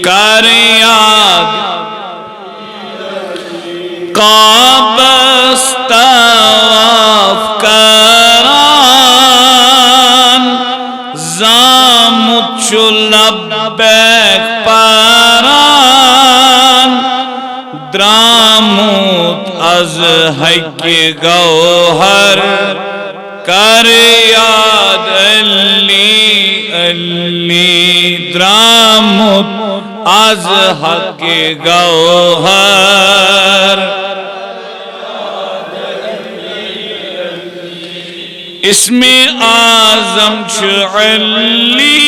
کر یاد قابس طواف کران زامت چو لبیک پران درامت از حق گوہر کر یاد علی علی درامت از حق گوہر اسم اعظم چو علی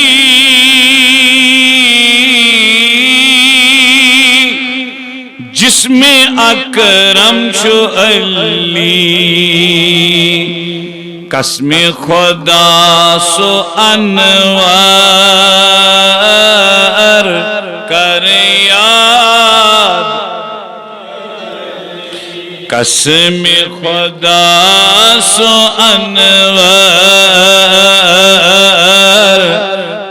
جسم اکرم چو علی قسم خدا سو انوار کر یاد قسم خدا سو انوار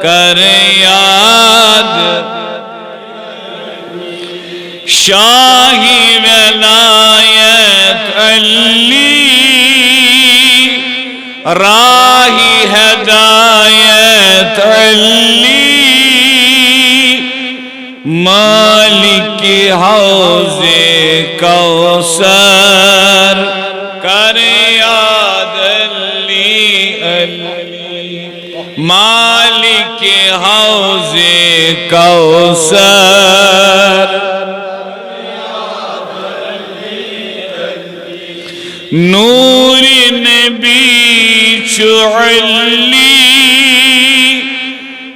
کر یاد شاہی ولایت علی راہی ہدایت علی مالک حوض کوثر کر یاد علی علی مالک حوض کوثر نور نبی چو علی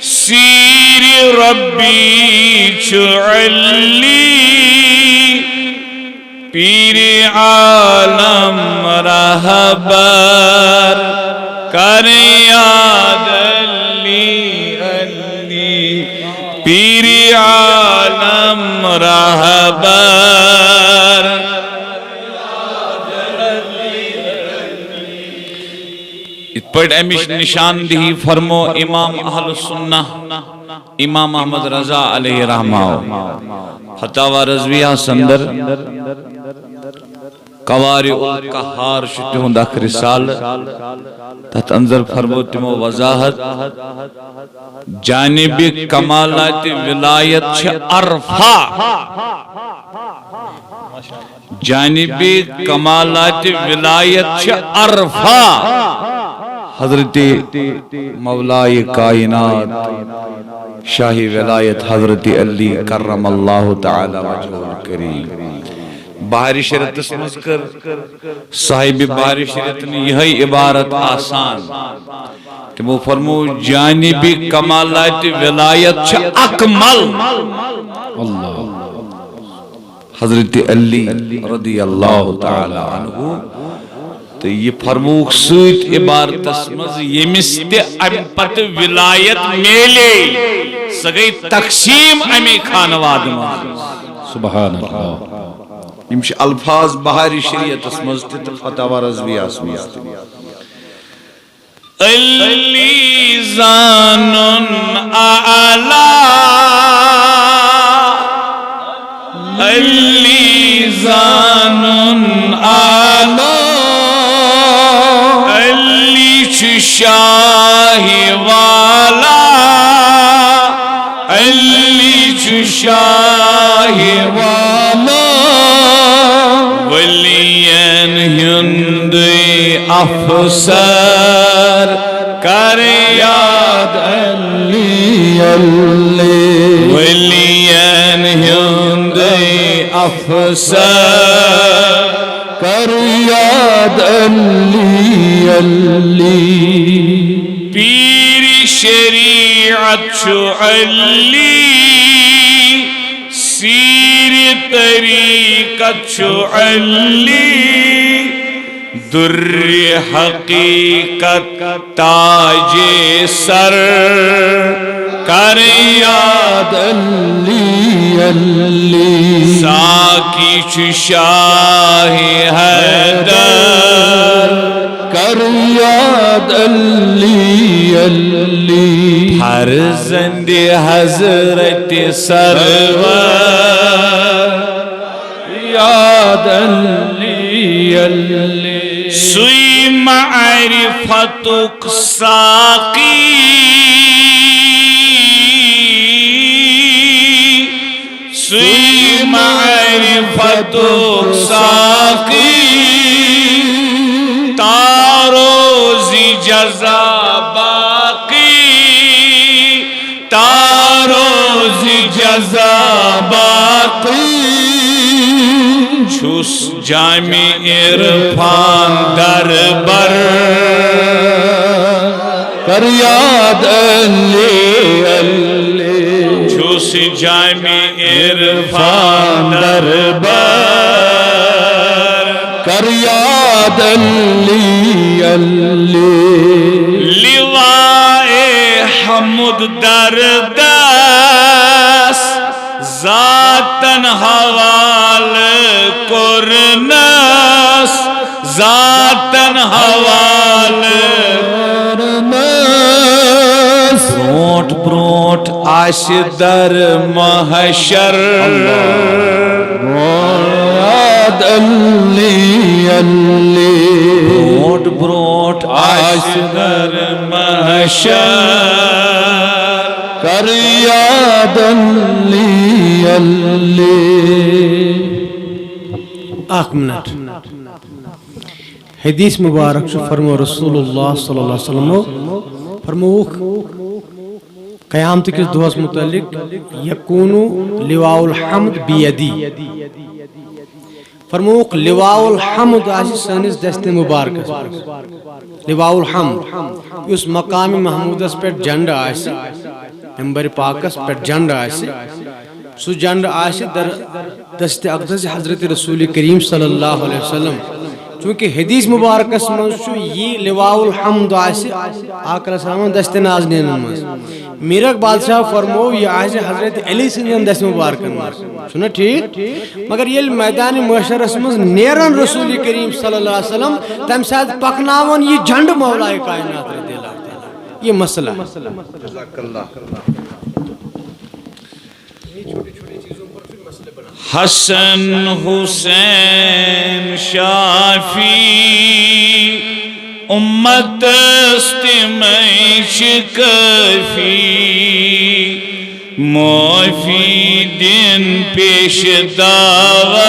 سیر ربی چو علی پیر عالم رہبر کر یاد علی علی پیر عالم رہبر پڑھ امیش نشاندہی فرمو امام اہل السنہ امام احمد رضا علیہ رحمہ فتاوہ رضویہ سندر قوارع القہار شتہند اخ رسال تحت انظر فرمو تمو وضاحت جانب کمالات ولایت چھ عرفہ جانب کمالات ولایت چھ عرفہ حضرت مولا کائنات شاہی ولایت حضرت علی کرم اللہ تعالی وجہ الکریم بحری شریعت سمجھ کر صاحب بحری شریعت نے یہی عبارت آسان تمو فرمو جانب کمالات ولایت چھ اکمل اللہ حضرت علی رضی اللہ تعالی عنہ تو یہ فرموک سویت عبارت اسمز یمس تے امپت ولایت میلے سگئی تقسیم امی خانواد سبحان اللہ یمش الفاظ بحاری شریعت اسمز تے فتاوہ رضویہ اسمز علی زانن اعلا علی زانن اعلا شاہ والا علی شاہ والا ولین ہند افسر کر یاد علی علی ولین ہند افسر کر یاد علی علی پیر شریعت چو علی سیر طریقت چو علی در حقیقت تاج سر کر یاد علی علی ساکی چو شاہ حیدر کر یاد علی علی ہر زند حضرت سرور یاد علی سوی معرفتک ساقی سوی معرفتک ساقی تاروزی جزا باقی تاروزی جزا باقی چھس جامع عرفان در بر کر یاد علی چھس جامع عرفان در بر کر یاد علی لوائے حمد در دست ذاتن حوال کرنس ذاتن حوال کرنس بروٹ بروٹ آش در محشر یاد علی بروٹ بروٹ آش در محشر کر یاد علی اخ منٹ حدیث مبارک سے فرمو رسول اللہ صلی اللہ علیہ وسلم فرموک قیامت کس دعاس متعلق یکونو لواء الحمد بیدی فرموک لواء الحمد آسی سانس دست مبارک لواء الحمد اس مقام محمود اس پر جنڈ آسی ممبر پاکس پر جنڈ آسی سو جنڈ آسی در دست اقدس حضرت رسول کریم صلی اللہ علیہ وسلم چونکہ حدیث مبارکس منشو یہ لواء الحمد آسی آقا علیہ السلام دست نازنین منز میرک بادشاہ فرمو یہ آسی حضرت علی سنجن دست مبارکن منز سنا ٹھیک مگر یہ میدان محشرس منز نیرن رسول کریم صلی اللہ علیہ وسلم تم ساتھ پکناون یہ جھنڈ مولا کائنات رضی اللہ تعالی یہ مسئلہ حسن حسین شافی امت است میں شکفی معافی دن پیش داور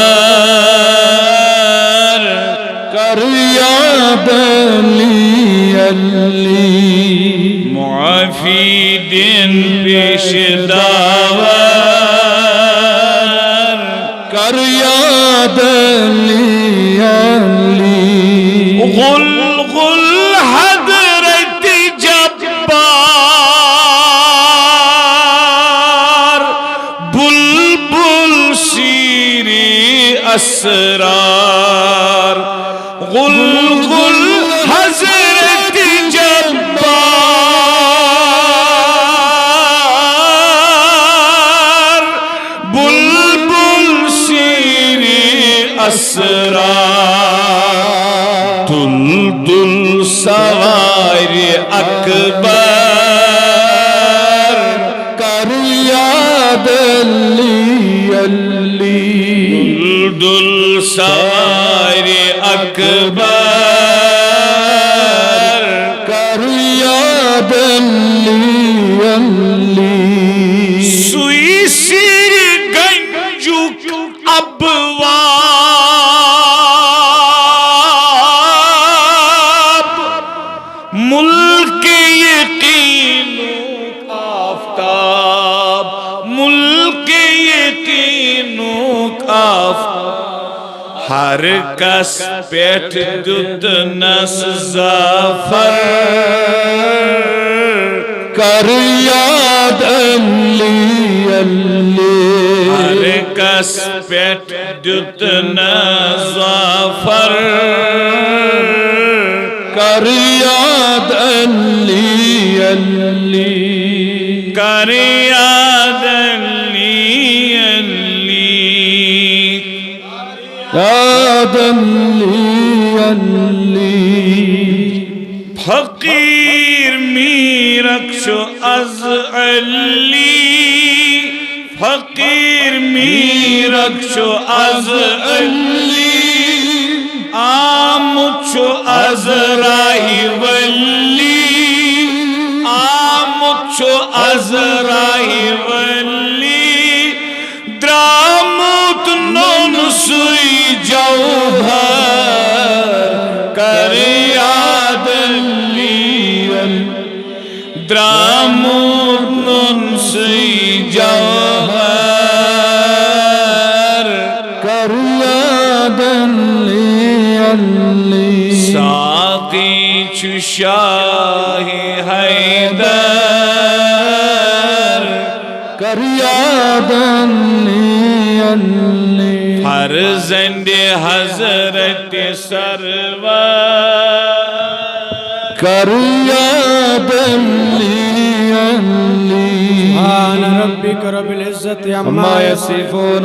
کر یاد علی معافی دن پیش داور کر یاد علی غل غل حضرت جبار بلبل شیری اسرار غل غل حضرت جبار بلبل شیری اسرار دل دل سوار اکبر کر یاد علی دل دل سوار اکبر کر یاد علی سوئی سیر گنجک ابواب ملک یقین آفتاب ملک یقین آفتاب ہر کس پیٹ دودنس زفر کر یاد علی ہر کس پیٹ دودنس زفر کر یاد علی کر یاد علی یاد علی فقیر میرک شو از علی فقیر میرک شو از علی آمد شو از راه ولی آمد شو از راه ولی درامت نون سوی جوهر کر یاد علی درامت نون سوی جوهر کر یاد ساقی چو شاہ حیدر کر یاد فرزند حضرت سرور کر یاد سبحان ربک رب العزت عما یصفون